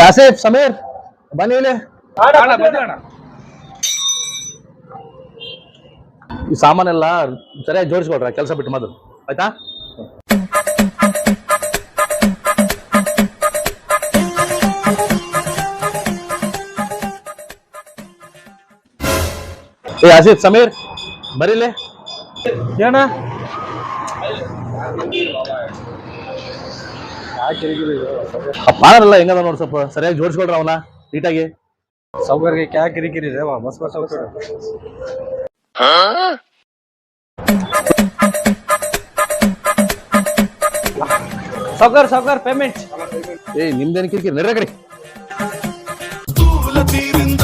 ಆಸಿಫ್ ಸಮೀರ್ ಬನ್ನಿ ಇಲ್ಲಿ. ಈ ಸಾಮಾನೆಲ್ಲ ಸರಿಯಾಗಿ ಜೋಡಿಸ್ಕೊಳ್ರ ಕೆಲಸ ಬಿಟ್ಟು ಮೊದಲು, ಆಯ್ತಾ? ಆಸಿಫ್ ಸಮೀರ್ ಬರೀಲಿ. ಏನ ಪಾನರಲ್ಲ ಹೆಂಗದ ನೋಡಿ, ಸ್ವಲ್ಪ ಸರಿಯಾಗಿ ಜೋಡಿಸ್ಕೊಳ್ರ ಅವನ ನೀಟಾಗಿ. ಸೌಕರ್ಯ ಕ್ಯಾ ಕಿರಿಕಿರಿ ಇದೆ ಮಸ್ತ್ ಸೌಕರ್ಯ. ಸೌಕರ್ ಪೇಮೆಂಟ್. ನಿಮ್ದೇನು ಕಿರಿಕಿರಿ ನಡ್ರ ಕಡೆ. ತೂಲ ತೀರಿಂದ